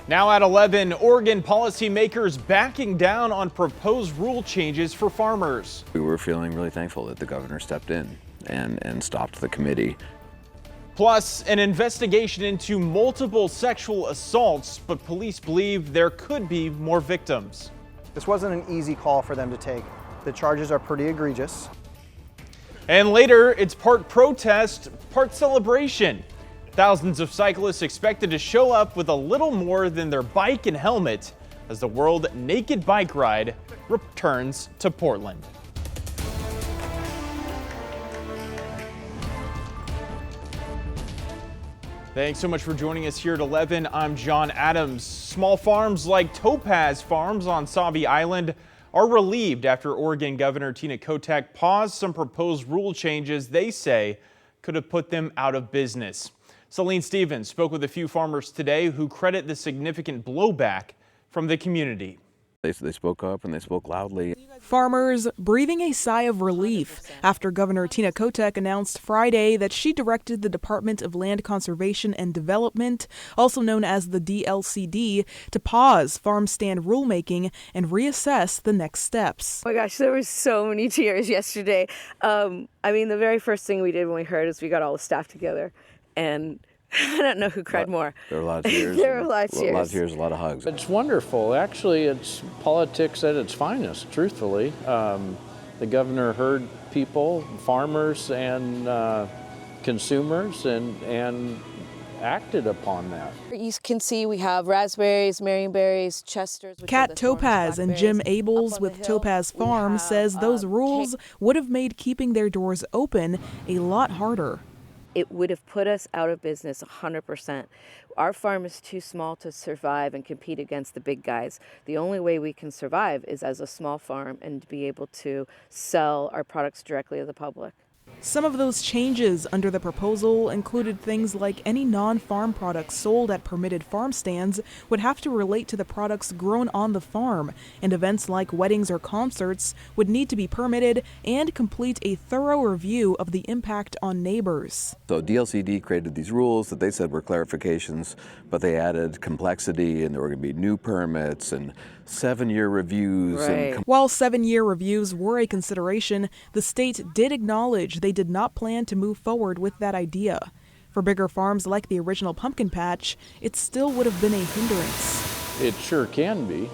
Now at 11, Oregon policymakers backing down on proposed rule changes for farmers. We were feeling really thankful that the governor stepped in and stopped the committee. Plus, an investigation into multiple sexual assaults, but police believe there could be more victims. This wasn't an easy call for them to take. The charges are pretty egregious. And later, it's part protest, part celebration. Thousands of cyclists expected to show up with a little more than their bike and helmet as the World Naked Bike Ride returns to Portland. Thanks so much for joining us here at 11. I'm John Adams. Small farms like Topaz Farms on Sauvie Island are relieved after Oregon Governor Tina Kotek paused some proposed rule changes they say could have put them out of business. Celine Stevens spoke with a few farmers today who credit the significant blowback from the community. They spoke up and they spoke loudly. Farmers breathing a sigh of relief after Governor Tina Kotek announced Friday that she directed the Department of Land Conservation and Development, also known as the DLCD, to pause farm stand rulemaking and reassess the next steps. Oh my gosh, there were so many tears yesterday. The very first thing we did when we heard is we got all the staff together, and I don't know who cried more. There were a lot of tears. There were a lot of tears. A lot of tears, a lot of hugs. It's wonderful. Actually, it's politics at its finest, truthfully. The governor heard people, farmers and consumers, and acted upon that. You can see we have raspberries, marionberries, chesters. Kat Topaz and Jim Abels with Topaz Farm says those rules would have made keeping their doors open a lot harder. It would have put us out of business 100%. Our farm is too small to survive and compete against the big guys. The only way we can survive is as a small farm and to be able to sell our products directly to the public. Some of those changes under the proposal included things like any non-farm products sold at permitted farm stands would have to relate to the products grown on the farm, and events like weddings or concerts would need to be permitted and complete a thorough review of the impact on neighbors. So DLCD created these rules that they said were clarifications, but they added complexity, and there were going to be new permits and 7-year reviews. Right. While 7-year reviews were a consideration, the state did acknowledge they did not plan to move forward with that idea. For bigger farms like the original pumpkin patch, it still would have been a hindrance. It sure can be.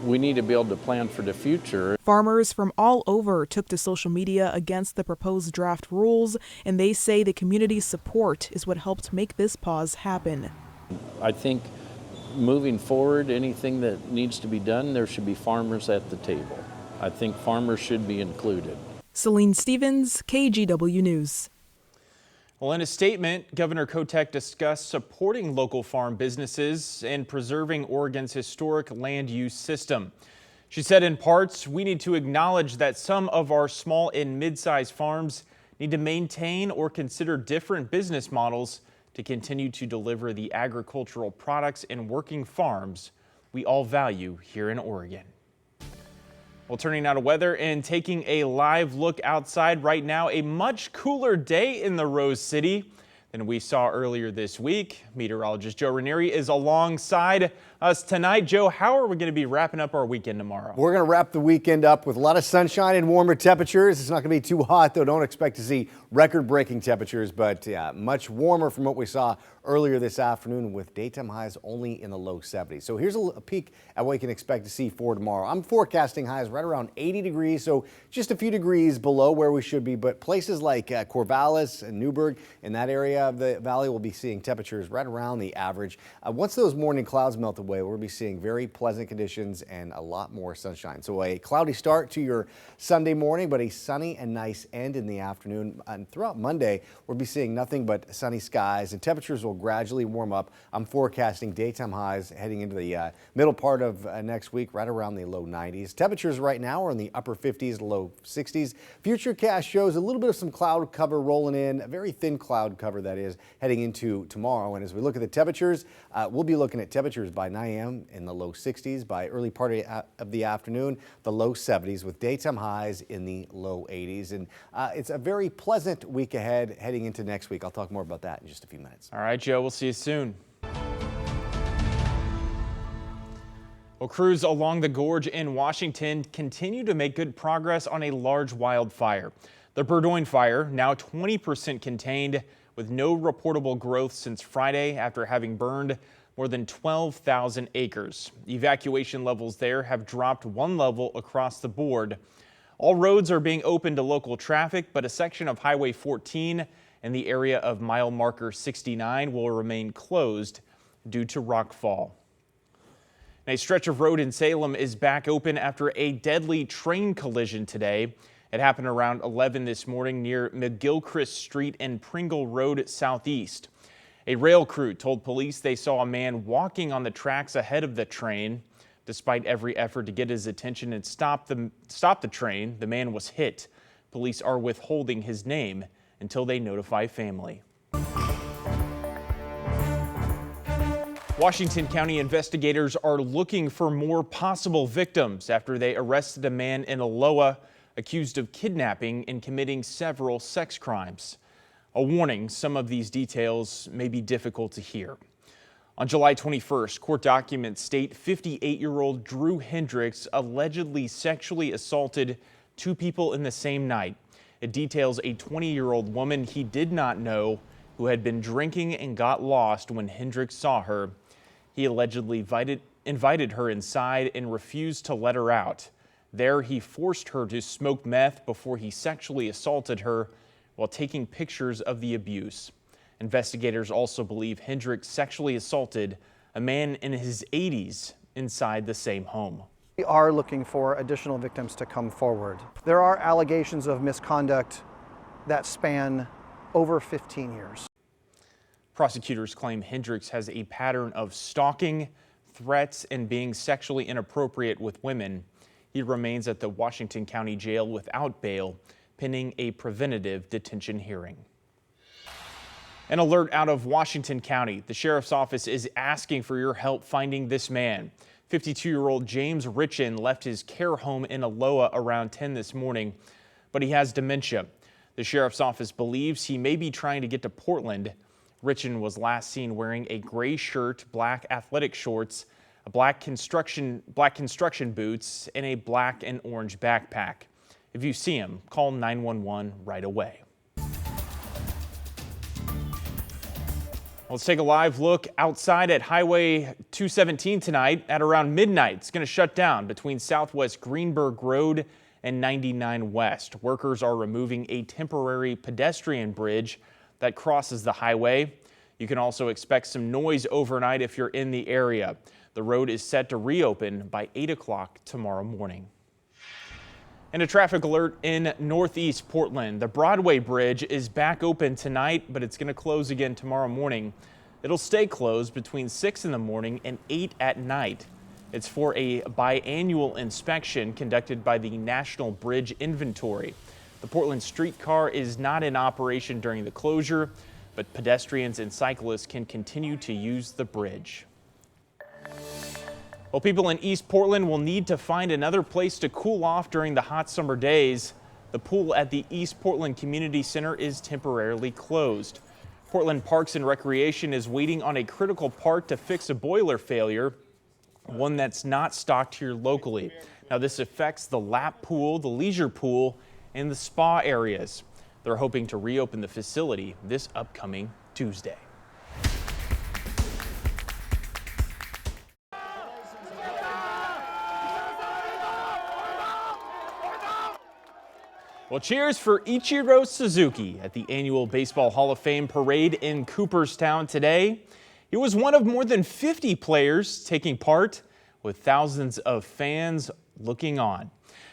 We need to be able to plan for the future. Farmers from all over took to social media against the proposed draft rules, and they say the community's support is what helped make this pause happen. I think moving forward, anything that needs to be done, there should be farmers at the table. I think farmers should be included. Celine Stevens, KGW News. Well, in a statement, Governor Kotek discussed supporting local farm businesses and preserving Oregon's historic land use system. She said in parts, we need to acknowledge that some of our small and mid-sized farms need to maintain or consider different business models to continue to deliver the agricultural products and working farms we all value here in Oregon. Well, turning now to weather and taking a live look outside right now, a much cooler day in the Rose City than we saw earlier this week. Meteorologist Joe Ranieri is alongside us tonight. Joe, how are we going to be wrapping up our weekend tomorrow? We're going to wrap the weekend up with a lot of sunshine and warmer temperatures. It's not going to be too hot, though. Don't expect to see record-breaking temperatures, but much warmer from what we saw earlier this afternoon with daytime highs only in the low 70s. So here's a peek at what you can expect to see for tomorrow. I'm forecasting highs right around 80 degrees, so just a few degrees below where we should be, but places like Corvallis and Newburgh in that area of the valley will be seeing temperatures right around the average. Once those morning clouds melt away, we'll be seeing very pleasant conditions and a lot more sunshine. So a cloudy start to your Sunday morning, but a sunny and nice end in the afternoon. And throughout Monday, we'll be seeing nothing but sunny skies, and temperatures will gradually warm up. I'm forecasting daytime highs heading into the middle part of next week, right around the low 90s. Temperatures right now are in the upper 50s to low 60s. Futurecast shows a little bit of some cloud cover rolling in, a very thin cloud cover that is, heading into tomorrow. And as we look at the temperatures, we'll be looking at temperatures by 9 a.m. in the low 60s, by early part of the afternoon, the low 70s, with daytime highs in the low 80s. And it's a very pleasant week ahead heading into next week. I'll talk more about that in just a few minutes. All right, Joe, we'll see you soon. Well, crews along the gorge in Washington continue to make good progress on a large wildfire. The Burgoyne fire, now 20% contained, with no reportable growth since Friday after having burned more than 12,000 acres. Evacuation levels there have dropped one level across the board. All roads are being open to local traffic, but a section of Highway 14 and the area of mile marker 69 will remain closed due to rockfall. A stretch of road in Salem is back open after a deadly train collision today. It happened around 11 this morning near McGilchrist Street and Pringle Road southeast. A rail crew told police they saw a man walking on the tracks ahead of the train. Despite every effort to get his attention and stop the train, the man was hit. Police are withholding his name until they notify family. Washington County investigators are looking for more possible victims after they arrested a man in Aloha accused of kidnapping and committing several sex crimes. A warning, some of these details may be difficult to hear. On July 21st, court documents state 58-year-old Drew Hendricks allegedly sexually assaulted two people in the same night. It details a 20-year-old woman he did not know who had been drinking and got lost when Hendricks saw her. He allegedly invited her inside and refused to let her out. There, he forced her to smoke meth before he sexually assaulted her while taking pictures of the abuse. Investigators also believe Hendricks sexually assaulted a man in his 80s inside the same home. We are looking for additional victims to come forward. There are allegations of misconduct that span over 15 years. Prosecutors claim Hendricks has a pattern of stalking, threats, and being sexually inappropriate with women. He remains at the Washington County Jail without bail, pending a preventative detention hearing. An alert out of Washington County. The sheriff's office is asking for your help finding this man. 52-year-old James Richin left his care home in Aloha around 10 this morning, but he has dementia. The sheriff's office believes he may be trying to get to Portland. Richin was last seen wearing a gray shirt, black athletic shorts, black construction boots, and a black and orange backpack. If you see him, call 911 right away. Let's take a live look outside at Highway 217 tonight at around midnight. It's going to shut down between Southwest Greenberg Road and 99 West. Workers are removing a temporary pedestrian bridge that crosses the highway. You can also expect some noise overnight if you're in the area. The road is set to reopen by 8 o'clock tomorrow morning. And a traffic alert in Northeast Portland. The Broadway Bridge is back open tonight, but it's going to close again tomorrow morning. It'll stay closed between 6 in the morning and 8 at night. It's for a biannual inspection conducted by the National Bridge Inventory. The Portland streetcar is not in operation during the closure, but pedestrians and cyclists can continue to use the bridge. Well, people in East Portland will need to find another place to cool off during the hot summer days. The pool at the East Portland Community Center is temporarily closed. Portland Parks and Recreation is waiting on a critical part to fix a boiler failure, one that's not stocked here locally. Now, this affects the lap pool, the leisure pool, and the spa areas. They're hoping to reopen the facility this upcoming Tuesday. Well, cheers for Ichiro Suzuki at the annual Baseball Hall of Fame parade in Cooperstown today. He was one of more than 50 players taking part, with thousands of fans looking on.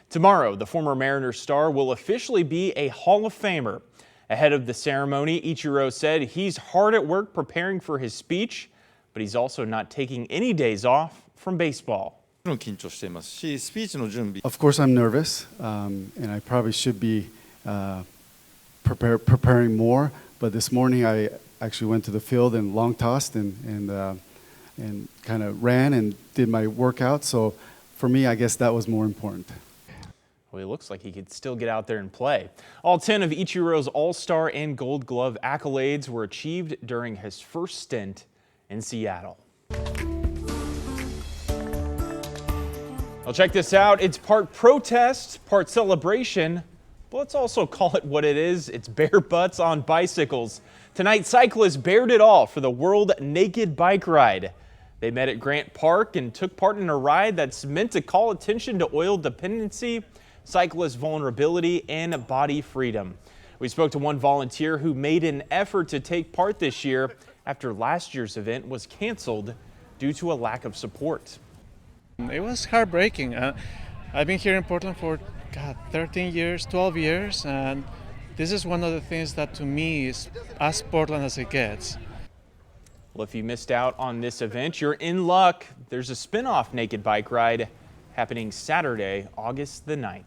Tomorrow, the former Mariners star will officially be a Hall of Famer. Ahead of the ceremony, Ichiro said he's hard at work preparing for his speech, but he's also not taking any days off from baseball. Of course, I'm nervous, and I probably should be preparing more. But this morning, I actually went to the field and long tossed and kind of ran and did my workout. So for me, I guess that was more important. Well, he looks like he could still get out there and play. All 10 of Ichiro's All-Star and Gold Glove accolades were achieved during his first stint in Seattle. Well, check this out. It's part protest, part celebration. But let's also call it what it is. It's bare butts on bicycles. Tonight, cyclists bared it all for the World Naked Bike Ride. They met at Grant Park and took part in a ride that's meant to call attention to oil dependency, cyclist vulnerability, and body freedom. We spoke to one volunteer who made an effort to take part this year after last year's event was canceled due to a lack of support. It was heartbreaking. I've been here in Portland for 13 years, 12 years, and this is one of the things that to me is as Portland as it gets. Well, if you missed out on this event, you're in luck. There's a spin-off Naked Bike Ride happening Saturday, August the 9th.